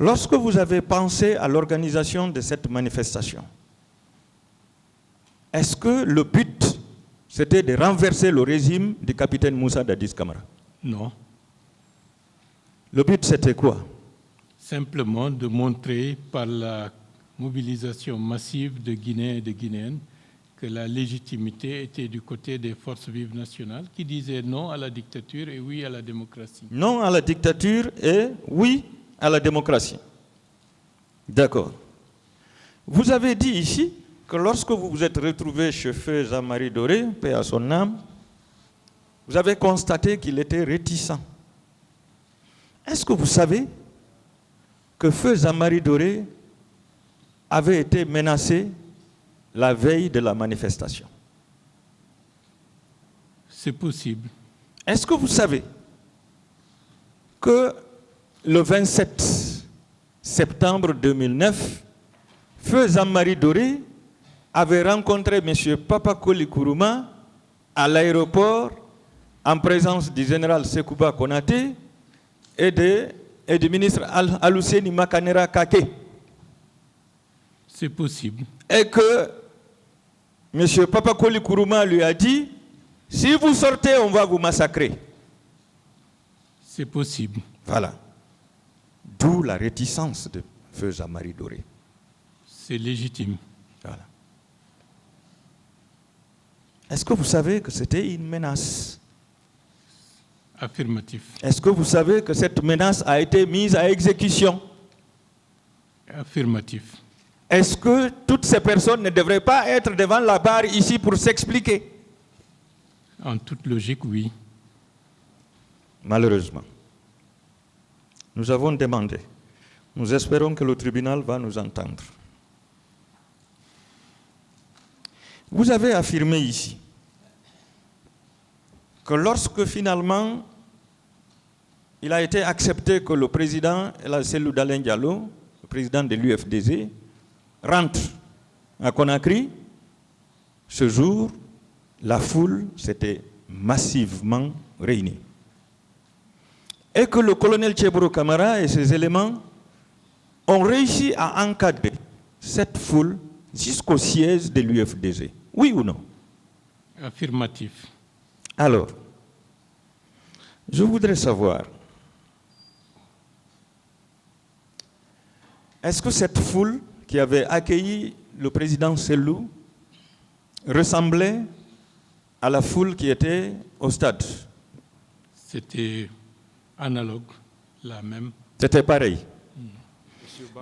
Lorsque vous avez pensé à l'organisation de cette manifestation, est-ce que le but, c'était de renverser le régime du capitaine Moussa Dadis Camara? Non. Le but, c'était quoi? Simplement de montrer par la mobilisation massive de Guinéens et de Guinéennes que la légitimité était du côté des forces vives nationales qui disaient non à la dictature et oui à la démocratie. Non à la dictature et oui à la démocratie. D'accord. Vous avez dit ici que lorsque vous vous êtes retrouvé chez Feu Jean-Marie Doré, paix à son âme, vous avez constaté qu'il était réticent. Est-ce que vous savez que Feu Jean-Marie Doré avait été menacé la veille de la manifestation? C'est possible. Est-ce que vous savez que le 27 septembre 2009, Feu Jean-Marie Doré avait rencontré M. Papakoli Kourouma à l'aéroport en présence du général Sekouba Konaté et du ministre Aluseni Makanera Kake? C'est possible. Et que M. Papakoli Kourouma lui a dit, si vous sortez, on va vous massacrer. C'est possible. Voilà. D'où la réticence de Feu Jean-Marie Doré. C'est légitime. Voilà. Est-ce que vous savez que c'était une menace? Affirmatif. Est-ce que vous savez que cette menace a été mise à exécution? Affirmatif. Est-ce que toutes ces personnes ne devraient pas être devant la barre ici pour s'expliquer? En toute logique, oui. Malheureusement, nous avons demandé. Nous espérons que le tribunal va nous entendre. Vous avez affirmé ici que lorsque finalement il a été accepté que le président El Selou Dalein Diallo, le président de l'UFDG, rentre à Conakry, ce jour, la foule s'était massivement réunie. Et que le colonel Tchéboro Camara et ses éléments ont réussi à encadrer cette foule jusqu'au siège de l'UFDG. Oui ou non? Affirmatif. Alors, je voudrais savoir, est-ce que cette foule qui avait accueilli le président Selou ressemblait à la foule qui était au stade? C'était analogue, la même. C'était pareil.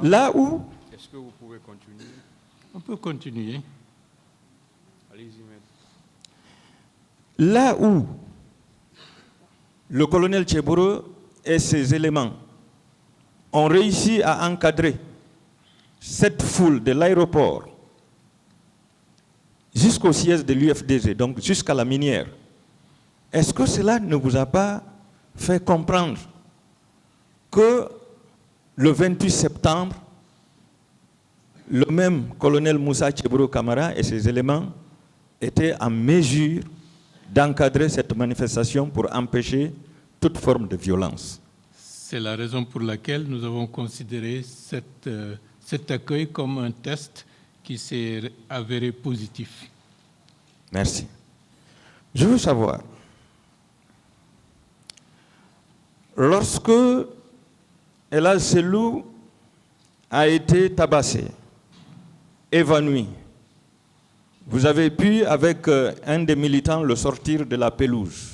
Là où... Est-ce que vous pouvez continuer? On peut continuer. Allez-y, maître. Là où le colonel Tchéboro et ses éléments ont réussi à encadrer cette foule de l'aéroport jusqu'au siège de l'UFDG, donc jusqu'à la minière, est-ce que cela ne vous a pas fait comprendre que le 28 septembre, le même colonel Moussa Tchéboro Camara et ses éléments étaient en mesure d'encadrer cette manifestation pour empêcher toute forme de violence? C'est la raison pour laquelle nous avons considéré cet accueil comme un test qui s'est avéré positif. Merci. Je veux savoir, lorsque El Hadj Selou a été tabassé, évanoui, vous avez pu, avec un des militants, le sortir de la pelouse.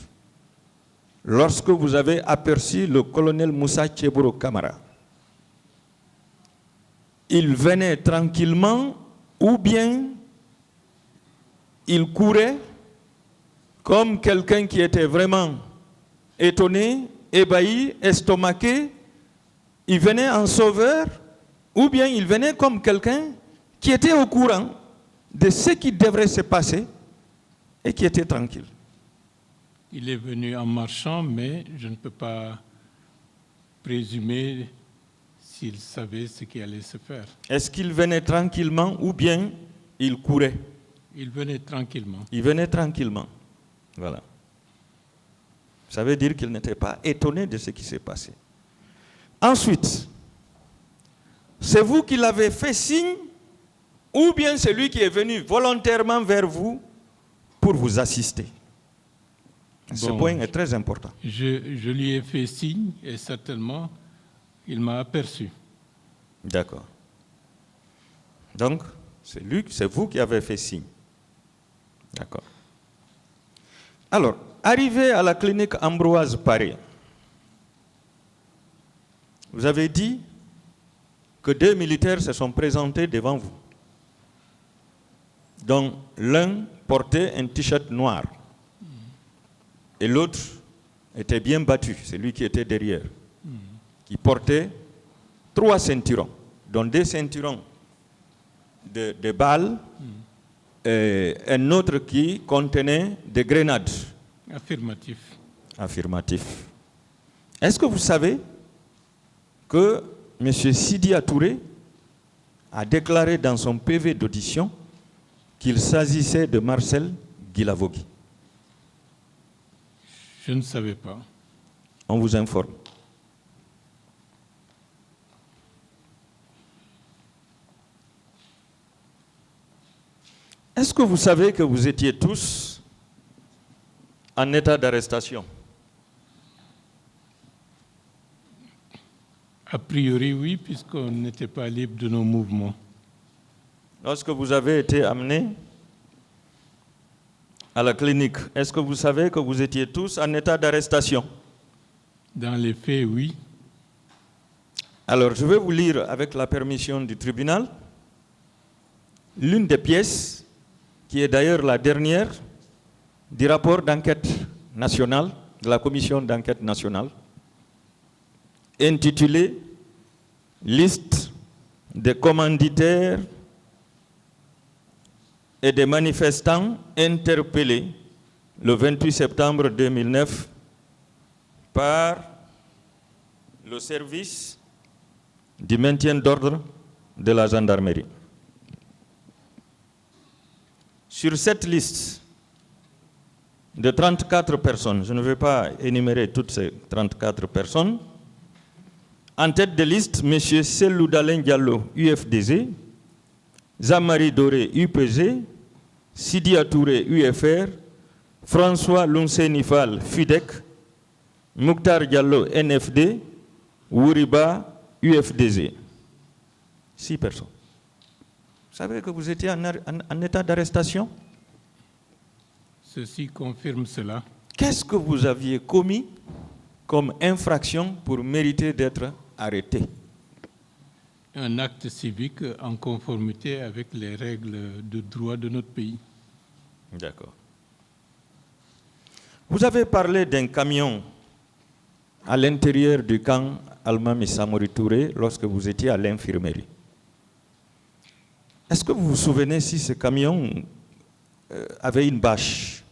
Lorsque vous avez aperçu le colonel Moussa Tchéboro Camara, il venait tranquillement ou bien il courait comme quelqu'un qui était vraiment étonné, ébahi, estomaqué. Il venait en sauveur ou bien il venait comme quelqu'un qui était au courant de ce qui devrait se passer et qui était tranquille. Il est venu en marchant, mais je ne peux pas présumer s'il savait ce qui allait se faire. Est-ce qu'il venait tranquillement ou bien il courait? Il venait tranquillement. Il venait tranquillement. Voilà. Ça veut dire qu'il n'était pas étonné de ce qui s'est passé. Ensuite, c'est vous qui l'avez fait signe ou bien c'est lui qui est venu volontairement vers vous pour vous assister? Ce point est très important. Je lui ai fait signe et certainement, il m'a aperçu. D'accord. Donc, c'est vous qui avez fait signe. D'accord. Alors, arrivé à la clinique Ambroise Paré, vous avez dit que 2 militaires se sont présentés devant vous, dont l'un portait un t-shirt noir et l'autre était bien battu, c'est lui qui était derrière, qui portait 3 ceinturons, dont 2 ceinturons de balles et un autre qui contenait des grenades. Affirmatif. Affirmatif. Est-ce que vous savez que M. Sidia Touré a déclaré dans son PV d'audition qu'il s'agissait de Marcel Guilavogui? Je ne savais pas. On vous informe. Est-ce que vous savez que vous étiez tous en état d'arrestation? A priori, oui, puisqu'on n'était pas libre de nos mouvements. Lorsque vous avez été amené à la clinique, est-ce que vous savez que vous étiez tous en état d'arrestation? Dans les faits, oui. Alors, je vais vous lire, avec la permission du tribunal, l'une des pièces, qui est d'ailleurs la dernière, du rapport d'enquête nationale, de la commission d'enquête nationale, intitulé « Liste des commanditaires et des manifestants interpellés le 28 septembre 2009 par le service du maintien d'ordre de la gendarmerie. Sur cette liste de 34 personnes, je ne vais pas énumérer toutes ces 34 personnes, en tête de liste, M. Sellou Dalein Diallo, UFDZ, Zamari Doré, UPG, Sidia Touré, UFR, François Lounsenifal, FIDEC, Mouktar Diallo, NFD, Wouriba, UFDZ. 6 personnes. Vous savez que vous étiez en état d'arrestation? Ceci confirme cela. Qu'est-ce que vous aviez commis comme infraction pour mériter d'être arrêté? Un acte civique en conformité avec les règles de droit de notre pays. D'accord. Vous avez parlé d'un camion à l'intérieur du camp Almami Samori Touré lorsque vous étiez à l'infirmerie. Est-ce que vous vous souvenez si ce camion avait une bâche?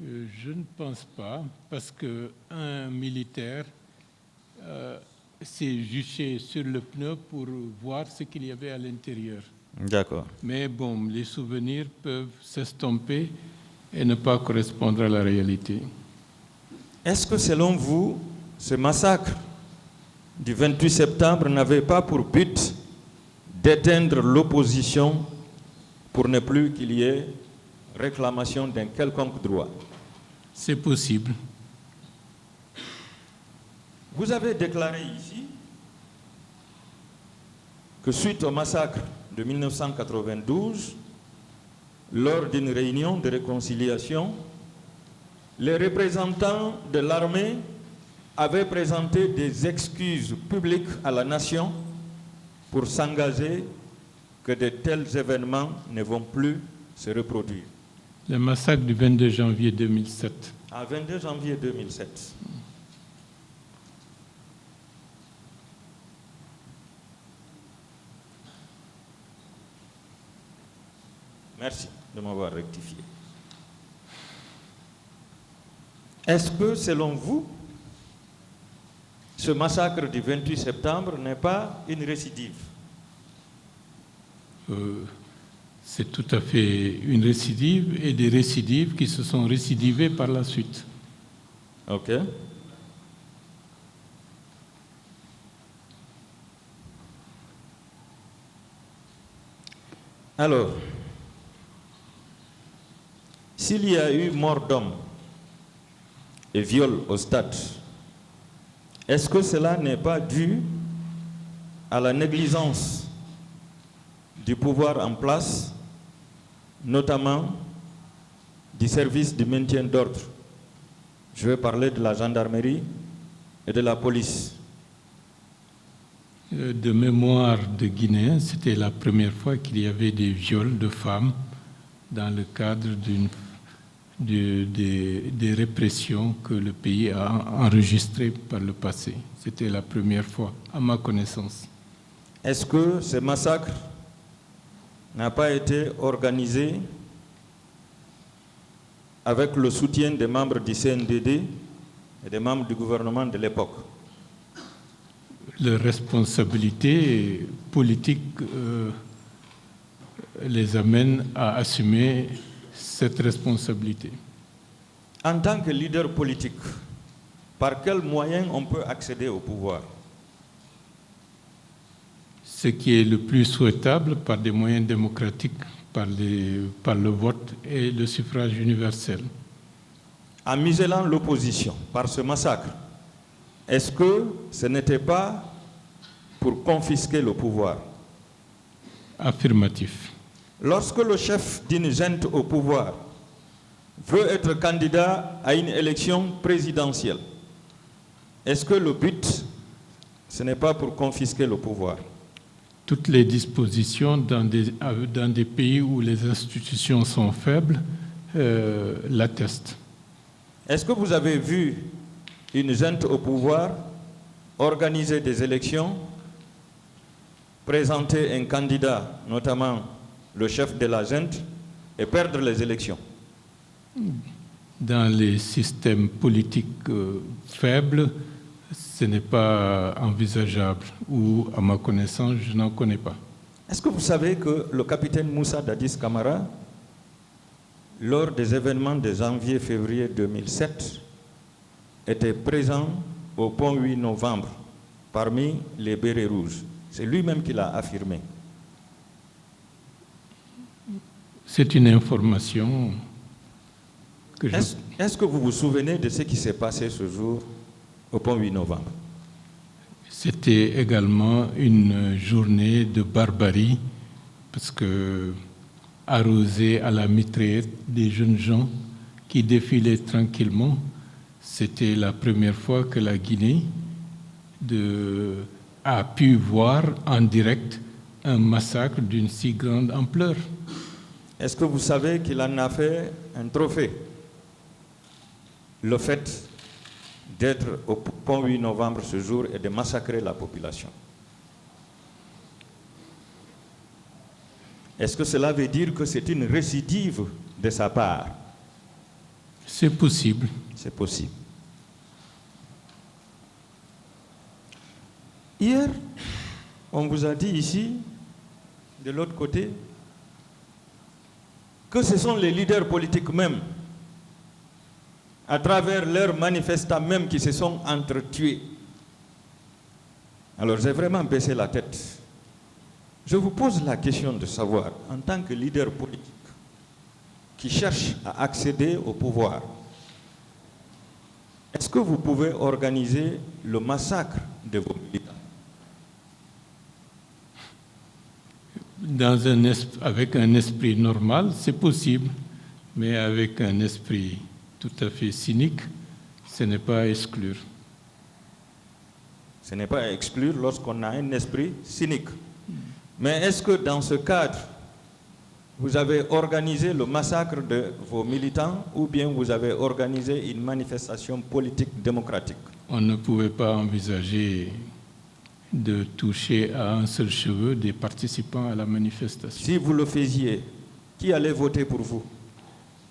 Je ne pense pas, parce qu'un militaire s'est juché sur le pneu pour voir ce qu'il y avait à l'intérieur. D'accord. Mais bon, les souvenirs peuvent s'estomper et ne pas correspondre à la réalité. Est-ce que selon vous, ce massacre du 28 septembre n'avait pas pour but d'éteindre l'opposition pour ne plus qu'il y ait réclamation d'un quelconque droit? C'est possible. Vous avez déclaré ici que suite au massacre de 1992, lors d'une réunion de réconciliation, les représentants de l'armée avaient présenté des excuses publiques à la nation pour s'engager que de tels événements ne vont plus se reproduire. Le massacre du 22 janvier 2007. À 22 janvier 2007. Merci de m'avoir rectifié. Est-ce que, selon vous, ce massacre du 28 septembre n'est pas une récidive? C'est tout à fait une récidive et des récidives qui se sont récidivées par la suite. Ok. Alors, s'il y a eu mort d'homme et viol au stade, est-ce que cela n'est pas dû à la négligence du pouvoir en place, notamment du service du maintien d'ordre? Je vais parler de la gendarmerie et de la police. De mémoire de Guinée, c'était la première fois qu'il y avait des viols de femmes dans le cadre des répressions que le pays a enregistrées par le passé. C'était la première fois, à ma connaissance. Est-ce que ce massacre n'a pas été organisé avec le soutien des membres du CNDD et des membres du gouvernement de l'époque? Les responsabilités politiques les amènent à assumer cette responsabilité. En tant que leader politique, par quels moyens on peut accéder au pouvoir? Ce qui est le plus souhaitable par des moyens démocratiques, par le vote et le suffrage universel. En muselant l'opposition par ce massacre, est-ce que ce n'était pas pour confisquer le pouvoir? Affirmatif. Lorsque le chef d'une junte au pouvoir veut être candidat à une élection présidentielle, est-ce que le but, ce n'est pas pour confisquer le pouvoir? Toutes les dispositions dans des pays où les institutions sont faibles l'attestent. Est-ce que vous avez vu une junte au pouvoir organiser des élections, présenter un candidat, notamment le chef de la junte, et perdre les élections? Dans les systèmes politiques faibles, ce n'est pas envisageable, ou à ma connaissance, je n'en connais pas. Est-ce que vous savez que le capitaine Moussa Dadis Camara, lors des événements de janvier-février 2007, était présent au pont 8 novembre, parmi les bérets rouges? C'est lui-même qui l'a affirmé. C'est une information que je... Est-ce que vous vous souvenez de ce qui s'est passé ce jour au pont 8 novembre? C'était également une journée de barbarie, parce que arrosé à la mitraillette des jeunes gens qui défilaient tranquillement, c'était la première fois que la Guinée a pu voir en direct un massacre d'une si grande ampleur. Est-ce que vous savez qu'il en a fait un trophée? Le fait d'être au pont 8 novembre ce jour et de massacrer la population. Est-ce que cela veut dire que c'est une récidive de sa part? C'est possible. C'est possible. Hier, on vous a dit ici, de l'autre côté, que ce sont les leaders politiques même, à travers leurs manifestants même, qui se sont entretués. Alors j'ai vraiment baissé la tête. Je vous pose la question de savoir, en tant que leader politique qui cherche à accéder au pouvoir, est-ce que vous pouvez organiser le massacre de vos militants? Avec un esprit normal, c'est possible, mais avec un esprit tout à fait cynique, ce n'est pas à exclure. Ce n'est pas à exclure lorsqu'on a un esprit cynique. Mais est-ce que dans ce cadre, vous avez organisé le massacre de vos militants ou bien vous avez organisé une manifestation politique démocratique? On ne pouvait pas envisager de toucher à un seul cheveu des participants à la manifestation. Si vous le faisiez, qui allait voter pour vous?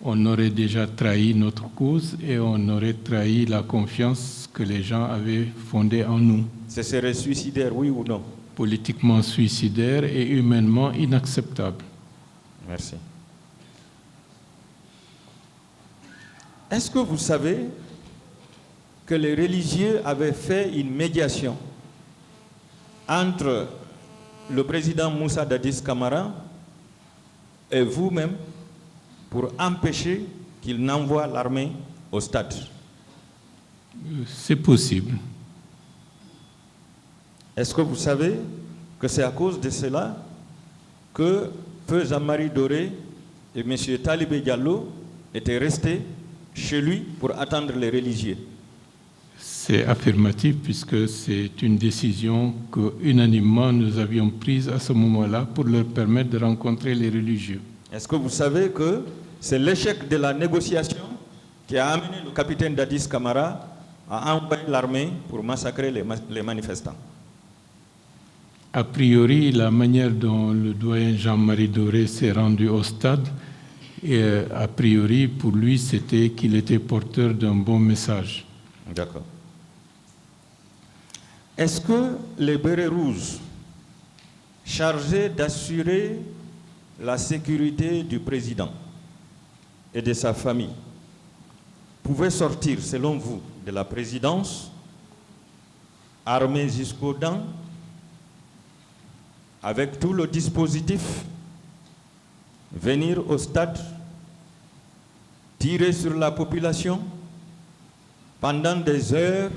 On aurait déjà trahi notre cause et on aurait trahi la confiance que les gens avaient fondée en nous. Ce serait suicidaire, oui ou non? Politiquement suicidaire et humainement inacceptable. Merci. Est-ce que vous savez que les religieux avaient fait une médiation entre le président Moussa Dadis Camara et vous-même pour empêcher qu'il n'envoie l'armée au stade? C'est possible. Est-ce que vous savez que c'est à cause de cela que Feu Jean-Marie Doré et M. Talibé Diallo étaient restés chez lui pour attendre les religieux? C'est affirmatif puisque c'est une décision que unanimement nous avions prise à ce moment-là pour leur permettre de rencontrer les religieux. Est-ce que vous savez que c'est l'échec de la négociation qui a amené le capitaine Dadis Camara à envoyer l'armée pour massacrer les manifestants? A priori, la manière dont le doyen Jean-Marie Doré s'est rendu au stade, a priori, pour lui, c'était qu'il était porteur d'un bon message. D'accord. Est-ce que les bérets rouges chargés d'assurer la sécurité du président et de sa famille pouvaient sortir, selon vous, de la présidence, armés jusqu'aux dents, avec tout le dispositif, venir au stade, tirer sur la population pendant des heures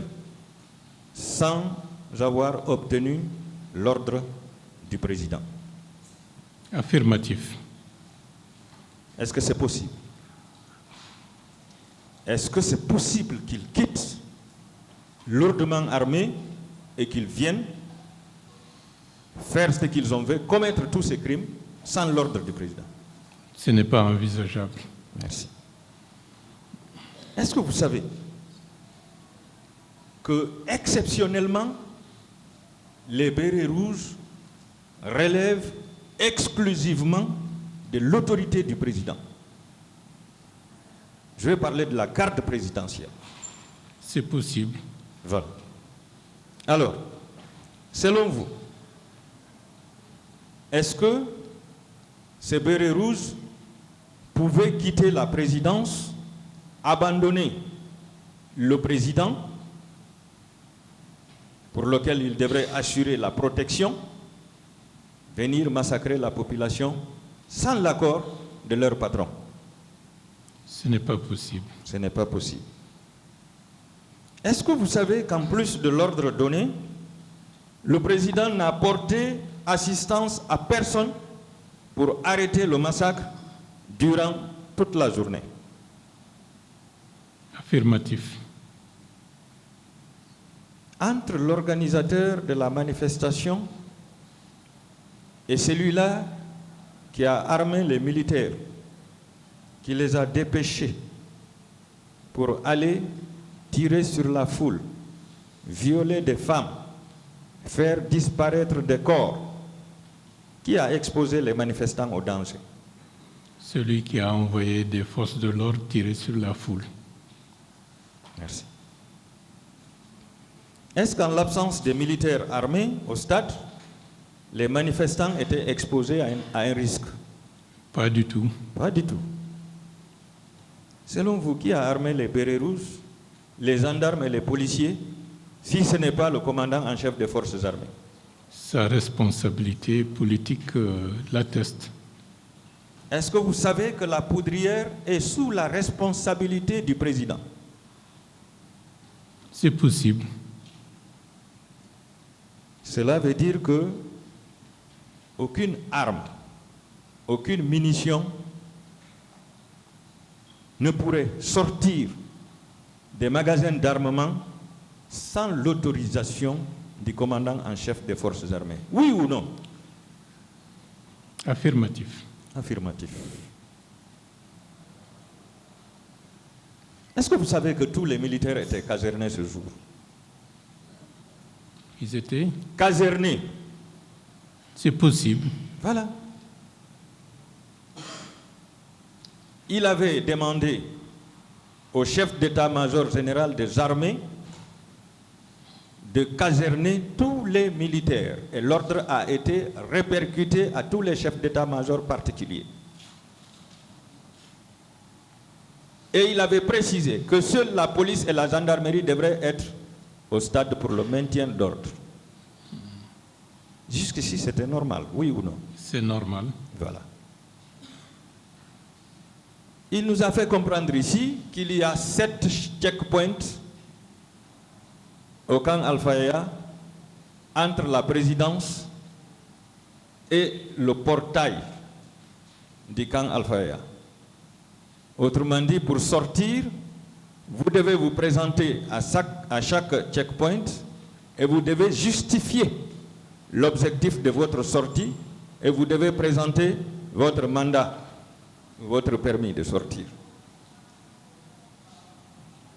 sans avoir obtenu l'ordre du président? Affirmatif. Est-ce que c'est possible? Est-ce que c'est possible qu'ils quittent lourdement armés et qu'ils viennent faire ce qu'ils ont fait, commettre tous ces crimes sans l'ordre du président? Ce n'est pas envisageable. Merci. Est-ce que vous savez que, exceptionnellement, les bérets rouges relèvent exclusivement de l'autorité du président? Je vais parler de la garde présidentielle. C'est possible. Voilà. Alors, selon vous, est-ce que ces bérets rouges pouvaient quitter la présidence, abandonner le président, pour lequel ils devraient assurer la protection, venir massacrer la population sans l'accord de leur patron? Ce n'est pas possible. Ce n'est pas possible. Est-ce que vous savez qu'en plus de l'ordre donné, le président n'a porté assistance à personne pour arrêter le massacre durant toute la journée? Affirmatif. Entre l'organisateur de la manifestation et celui-là qui a armé les militaires, qui les a dépêchés pour aller tirer sur la foule, violer des femmes, faire disparaître des corps, qui a exposé les manifestants au danger? Celui qui a envoyé des forces de l'ordre tirer sur la foule. Merci. Est-ce qu'en l'absence des militaires armés au stade, les manifestants étaient exposés à un risque? Pas du tout. Pas du tout. Selon vous, qui a armé les bérets rouges, les gendarmes et les policiers, si ce n'est pas le commandant en chef des forces armées? Sa responsabilité politique l'atteste. Est-ce que vous savez que la poudrière est sous la responsabilité du président? C'est possible. Cela veut dire que aucune arme, aucune munition ne pourrait sortir des magasins d'armement sans l'autorisation du commandant en chef des forces armées. Oui ou non? Affirmatif. Affirmatif. Est-ce que vous savez que tous les militaires étaient casernés ce jour? Ils étaient? Casernés. C'est possible. Voilà. Il avait demandé au chef d'état-major général des armées de caserner tous les militaires et l'ordre a été répercuté à tous les chefs d'état-major particuliers. Et il avait précisé que seule la police et la gendarmerie devraient être au stade pour le maintien d'ordre. Jusqu'ici, c'était normal, oui ou non? C'est normal. Voilà. Il nous a fait comprendre ici qu'il y a 7 checkpoints au camp Al-Fayha entre la présidence et le portail du camp Al-Fayha. Autrement dit, pour sortir, vous devez vous présenter à chaque checkpoint et vous devez justifier l'objectif de votre sortie et vous devez présenter votre mandat, votre permis de sortir.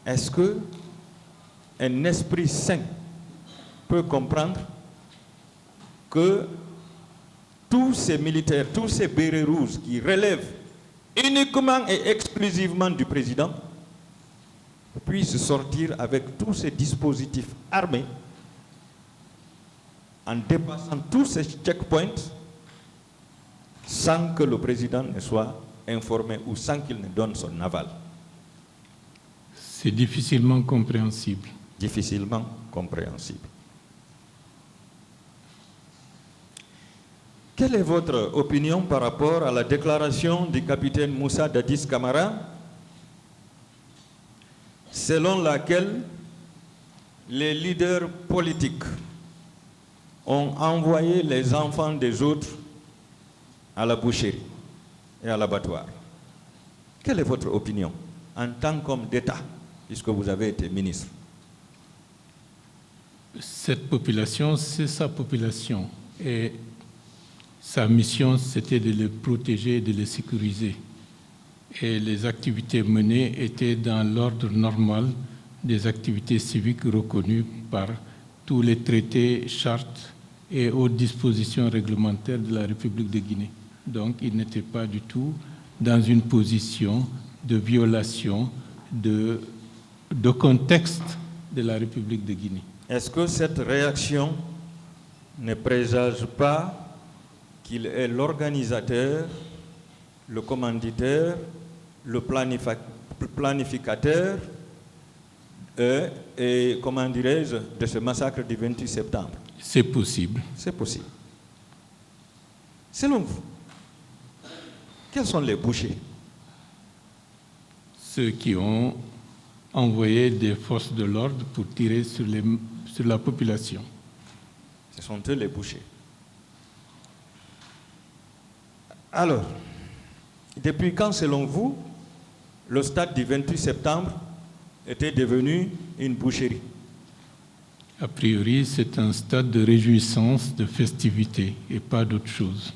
Est-ce qu'un esprit sain peut comprendre que tous ces militaires, tous ces bérets rouges qui relèvent uniquement et exclusivement du président puissent sortir avec tous ces dispositifs armés en dépassant tous ces checkpoints sans que le président ne soit informé ou sans qu'il ne donne son aval? C'est difficilement compréhensible. Difficilement compréhensible. Quelle est votre opinion par rapport à la déclaration du capitaine Moussa Dadis Camara, selon laquelle les leaders politiques ont envoyé les enfants des autres à la boucherie et à l'abattoir? Quelle est votre opinion en tant qu'homme d'État, puisque vous avez été ministre? Cette population, c'est sa population. Et sa mission, c'était de les protéger et de les sécuriser. Et les activités menées étaient dans l'ordre normal des activités civiques reconnues par tous les traités, chartes et autres dispositions réglementaires de la République de Guinée. Donc, il n'était pas du tout dans une position de violation de contexte de la République de Guinée. Est-ce que cette réaction ne présage pas qu'il est l'organisateur, le commanditaire, le planificateur et comment dirais-je, de ce massacre du 28 septembre? C'est possible. C'est possible. Selon vous, quels sont les bouchers? Ceux qui ont envoyé des forces de l'ordre pour tirer sur la population. Ce sont eux les bouchers. Alors, depuis quand, selon vous, le stade du 28 septembre était devenu une boucherie? A priori, c'est un stade de réjouissance, de festivité et pas d'autre chose.